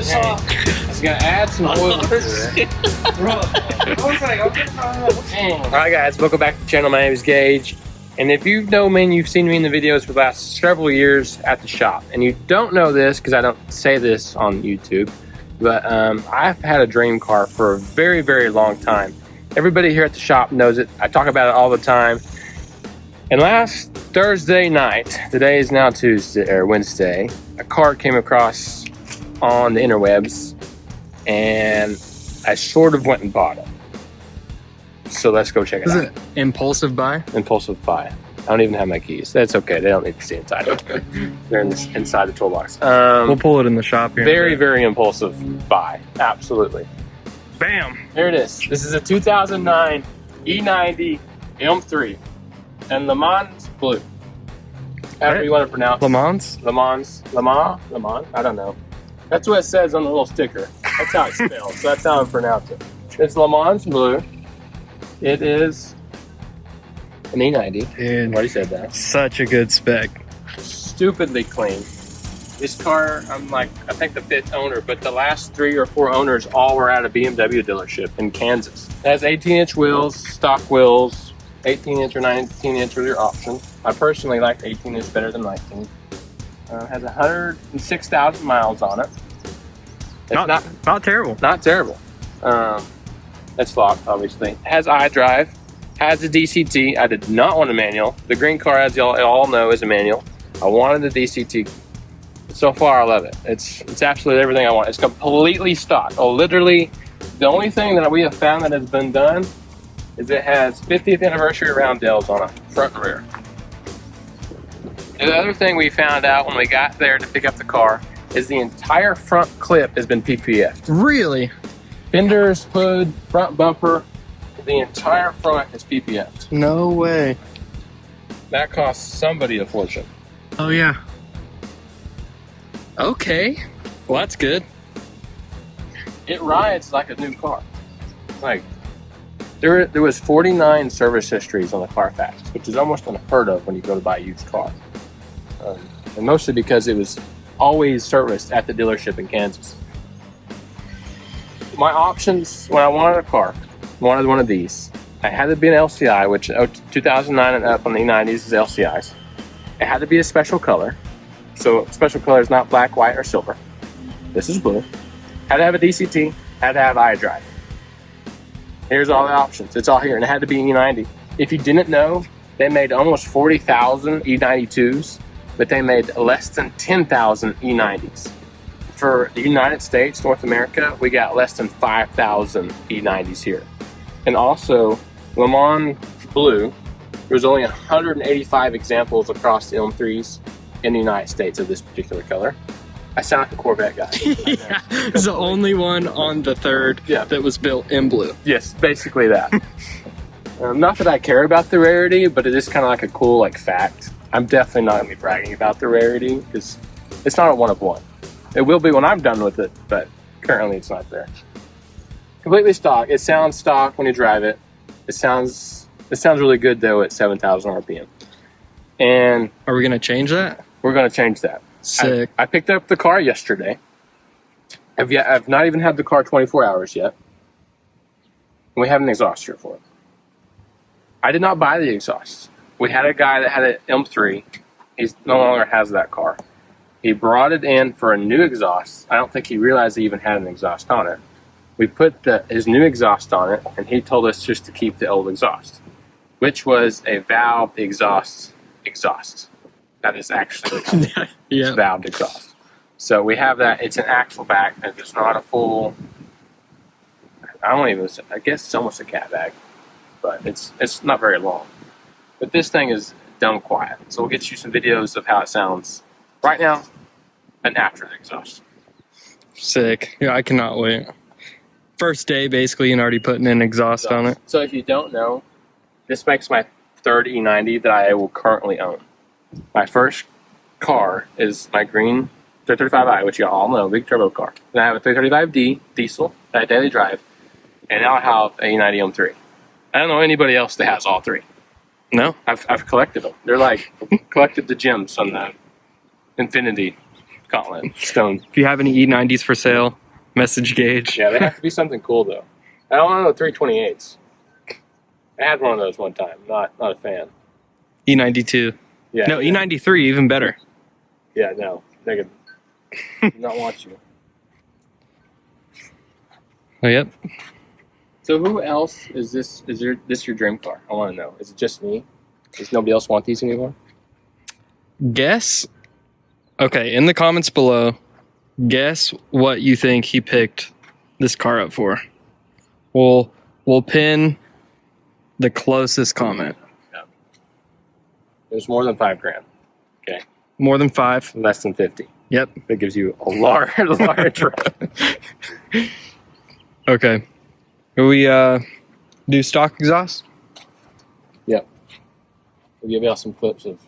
this off. It's gonna add some oil to it. Alright guys, welcome back to the channel. My name is Gage. And if you know me and you've seen me in the videos for the last several years at the shop, and you don't know this because I don't say this on YouTube, but I've had a dream car for a very, very long time. Everybody here at the shop knows it. I talk about it all the time. And last Thursday night, today is now Tuesday or Wednesday, a car came across on the interwebs and I sort of went and bought it. So let's go check it out. Is it impulsive buy? Impulsive buy. I don't even have my keys. That's okay. They don't need to see inside. They're inside the toolbox. We'll pull it in the shop here. Very, very impulsive buy. Absolutely. Bam! There it is. This is a 2009 E90 M3 and Le Mans blue. However you want to pronounce it. Le Mans? Le Mans. Le Mans? Le Mans? I don't know. That's what it says on the little sticker. That's how it's spelled. So that's how I pronounce it. It's Le Mans blue. It is an E90. Dude, Already said that. such a good spec. Stupidly clean. This car, I'm like, I think the 5th owner, but the last 3 or 4 owners all were at a BMW dealership in Kansas. It has 18-inch wheels, stock wheels, 18-inch or 19-inch are your option. I personally like 18-inch better than 19. Has 106,000 miles on it. It's not terrible. Not terrible. It's locked, obviously. It has iDrive, has a DCT. I did not want a manual. The green car, as y'all all know, is a manual. I wanted the DCT. So far, I love it. It's absolutely everything I want. It's completely stock. Oh, literally, the only thing that we have found that has been done is it has 50th anniversary roundels on it, front and rear. The other thing we found out when we got there to pick up the car is the entire front clip has been PPF'd. Really? Fenders, hood, front bumper, the entire front is PPF'd. No way. That costs somebody a fortune. Oh yeah. Okay. Well, that's good. It rides like a new car. Like, there was 49 service histories on the Carfax, which is almost unheard of when you go to buy a used car. And mostly because it was always serviced at the dealership in Kansas. My options when I wanted a car, wanted one of these. I had to be an LCI, which 2009 and up on the E90s is LCIs. It had to be a special color. So special color is not black, white, or silver. This is blue. Had to have a DCT, had to have iDrive. Here's all the options. It's all here, and it had to be E90. If you didn't know, they made almost 40,000 E92s, but they made less than 10,000 E90s. For the United States, North America, we got less than 5,000 E90s here. And also, Le Mans Blue, there's only 185 examples across the M3s in the United States of this particular color. I sound like a Corvette guy. Yeah, it's the only one on the third that was built in blue. Yes, basically that. Not that I care about the rarity, but it is kind of like a cool fact. I'm definitely not going to be bragging about the rarity because it's not a one of one. It will be when I'm done with it, but currently it's not there. Completely stock. It sounds stock when you drive it. It sounds really good though at 7,000 RPM. And are we gonna change that? We're gonna change that. Sick. I picked up the car yesterday. I've not even had the car 24 hours yet. And we have an exhaust here for it. I did not buy the exhaust. We had a guy that had an M3. He no longer has that car. He brought it in for a new exhaust. I don't think he realized he even had an exhaust on it. We put his new exhaust on it, and he told us just to keep the old exhaust, which was a valved exhaust. That is actually it's valved exhaust. So we have that. It's an axle back, and it's not a full. I guess it's almost a cat bag, but it's not very long. But this thing is dumb quiet. So we'll get you some videos of how it sounds right now and after the exhaust. Sick. Yeah, I cannot wait. First day, basically, and already putting in exhaust on it. So if you don't know, this makes my 3rd E90 that I will currently own. My first car is my green 335i, which you all know, big turbo car. Then I have a 335D diesel that I daily drive, and now I have a E90 M3. I don't know anybody else that has all three. I've collected them. They're like collected the gems on the Infinity Colin Stone. If you have any E90s for sale, message Gage. Yeah, they have to be something cool though. I don't know the 328s. I had one of those one time. Not a fan. E92. Yeah. No, E93, even better. Yeah, no. They could not want you. Oh, yep. So who else is this? Is this your dream car? I want to know. Is it just me? Does nobody else want these anymore? Guess. Okay, in the comments below, guess what you think he picked this car up for. We'll pin the closest comment. Yeah. It was more than $5,000. Okay. More than 5. Less than 50. Yep. That gives you a large Okay. Will we do stock exhaust? Yep. We'll give y'all some clips of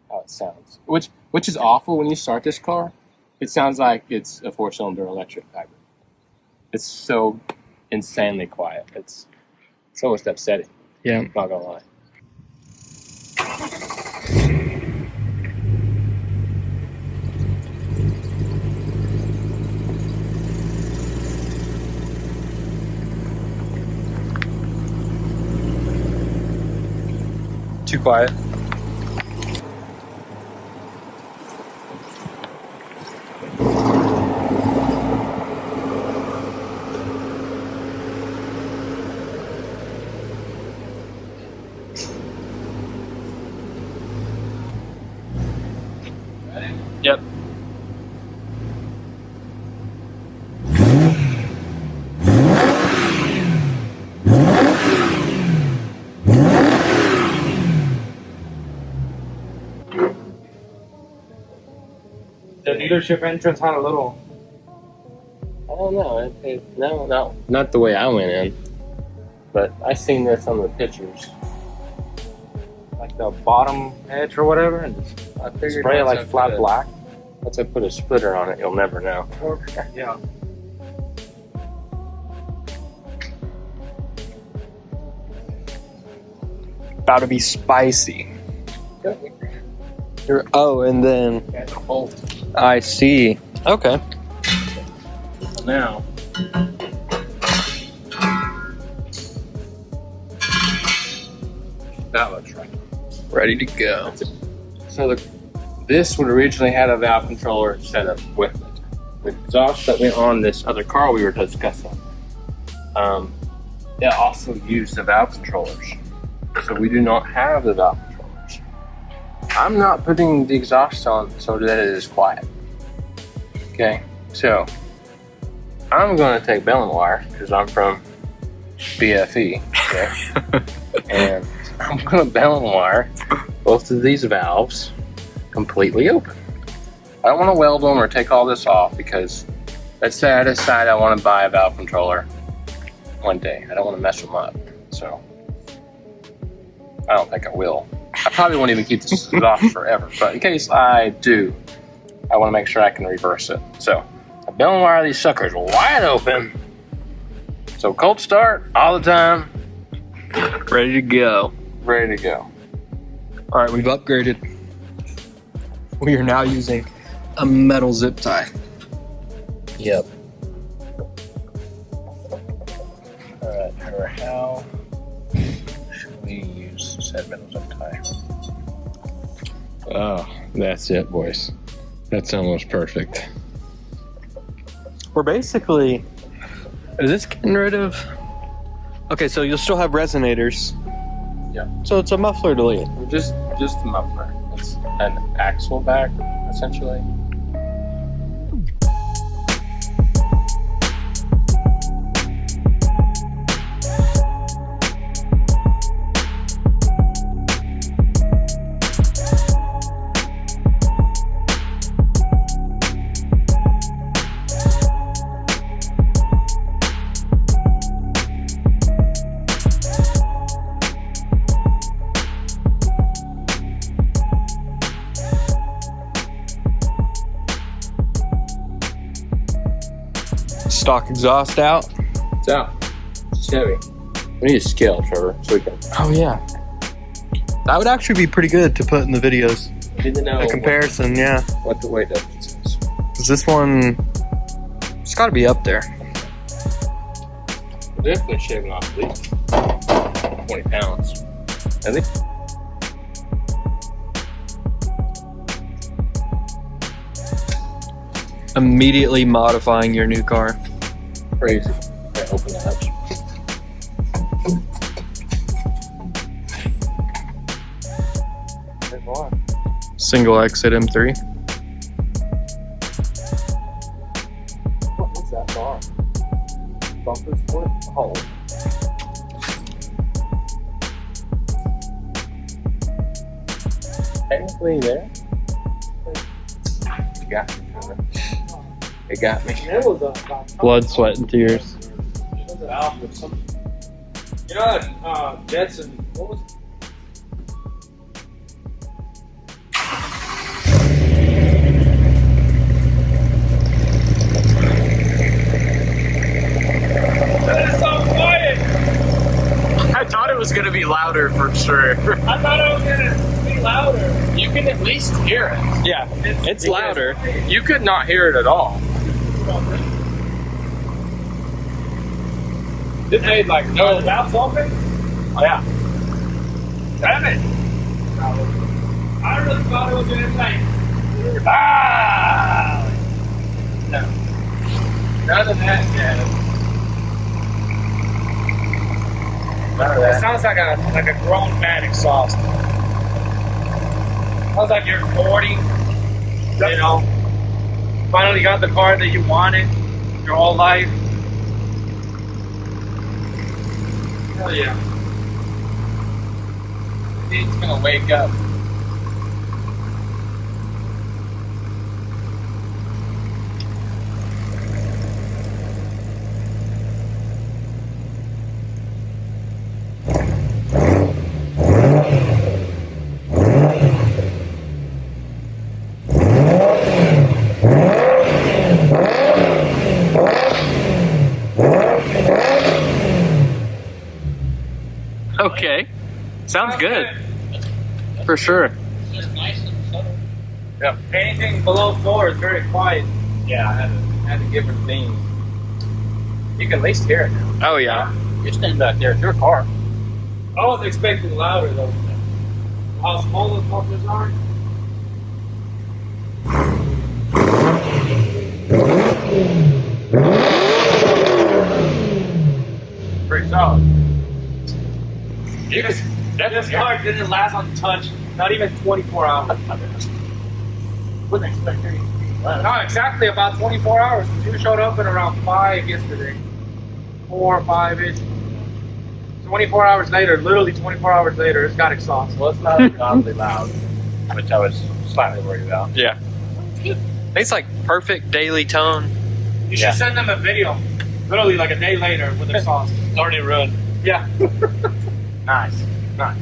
how it sounds. Which is awful when you start this car. It sounds like it's a 4-cylinder electric hybrid. It's so insanely quiet. It's almost upsetting. Yeah. Not gonna lie. Too quiet. Yep. The dealership entrance had a little. I don't know. No, not the way I went in. But I seen this on the pictures. Like the bottom edge or whatever, and just I figured spray it once like I flat put black. Once I put a splitter on it, you'll never know. Yeah. About to be spicy. And then I see. Okay. Now, that looks right. Ready to go. So this would originally had a valve controller set up with it. The exhaust that went on this other car we were discussing, it also used the valve controllers. So we do not have the valve controllers. I'm not putting the exhaust on so that it is quiet. Okay, so I'm going to take baling wire because I'm from BFE. Okay, and I'm going to baling wire both of these valves completely open. I don't want to weld them or take all this off because let's say I decide I want to buy a valve controller one day. I don't want to mess them up, so I don't think I will. I probably won't even keep this exhaust forever, but in case I do, I want to make sure I can reverse it. So I baling wire these suckers wide open. So cold start all the time. Ready to go. Ready to go. All right, we've upgraded. We are now using a metal zip tie. Yep. Alright, how should we use said metal zip tie? Oh, that's it, boys. That's almost perfect. We're basically. Is this getting rid of? Okay, so you'll still have resonators. Yeah. So it's a muffler delete. Just the muffler. It's an axle back, essentially. Stock exhaust out. It's out. It's heavy. We need a scale, Trevor, so we can. Oh yeah. That would actually be pretty good to put in the videos. Need to know A comparison, yeah. what the weight is. Is this one? It's got to be up there. Definitely shaving off at least 20 pounds. I think. Immediately modifying your new car. Crazy. Okay, open the hatch. Single exit M3. What's that bar? Bumper split? Oh. Technically there. You got me. It got me. Blood, sweat, and tears. You know, Jetson, what was it? That is so quiet! I thought it was going to be louder for sure. I thought it was gonna be louder. You can at least hear it. Yeah, it's louder. You could not hear it at all. It made like no valves open? Oh yeah. Damn it! I really thought it was gonna like no. None of that, yeah. None of It that. sounds like a grown man exhaust. Sounds like you're 40, you know. Finally got the car that you wanted your whole life. Hell yeah. It's gonna wake up. Okay. Sounds good. For sure. Yeah. Anything below 4 is very quiet. Yeah, I had to give her theme. You can at least hear it now. Oh, yeah. You're standing back there. It's your car. I was expecting louder though. How small those mufflers are. Pretty solid. This car didn't last untouched, not even 24 hours. Wouldn't expect anything to be loud. No, exactly about 24 hours. You showed up at around 5 yesterday. 4 or 5-ish. 24 hours later, literally 24 hours later, it's got exhaust. Well, it's not ungodly loud, which I was slightly worried about. Yeah. It's like perfect daily tone. You should send them a video, literally like a day later with exhaust. It's already ruined. Yeah. Nice. Nice.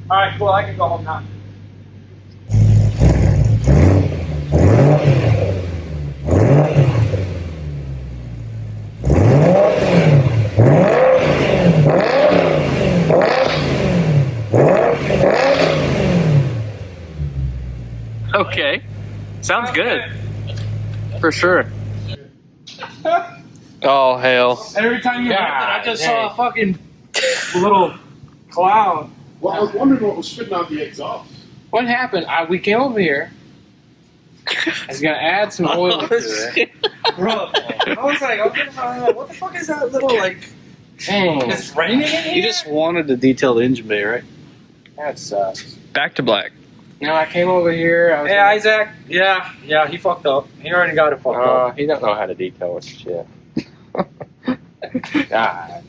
All right, cool. I can go home now. Okay. Sounds good. For sure. Oh, hell. Every time you God, left it, I just hey. saw a fucking little cloud. Well, I was wondering what was spitting out the exhaust. What happened? We came over here. I was gonna add some oil to it. Bro, I was like, what the fuck is that little, like, Dang. it's raining in here? You just wanted to detail the engine bay, right? That sucks. Back to black. No, I came over here. I was Yeah, Isaac. Yeah, he fucked up. He already got it fucked up. he don't know how to detail his shit. God.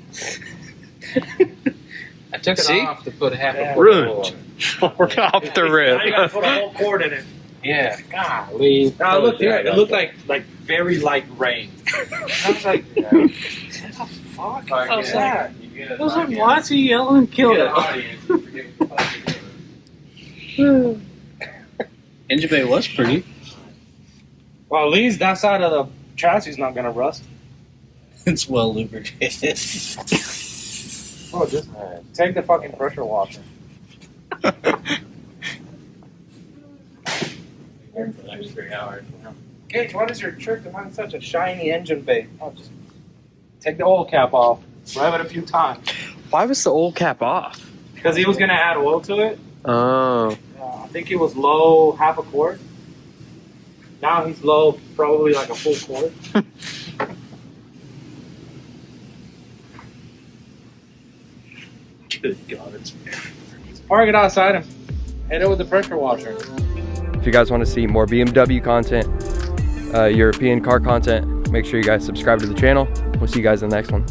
I took it See? off to put half a Ruined. on it. Off the Now rip. you gotta put a whole cord in it. Yeah, golly. Now, look, it looked like very light rain. I was like, what the fuck? How's that? I was like, why is he yelling kill it? Engine bay was pretty. Well, at least that side of the chassis is not gonna rust. It's well lubricated. Oh, just take the fucking pressure washer. Here for the next 3 hours. Gage, what is your trick to having such a shiny engine bay? Oh, just take the oil cap off, rev it a few times. Why was the oil cap off? Because he was gonna add oil to it. Oh. I think he was low half a quart. Now he's low probably like a full quart. Good God, it's Park it outside and hit it with the pressure washer. If you guys want to see more BMW content, European car content, make sure you guys subscribe to the channel. We'll see you guys in the next one.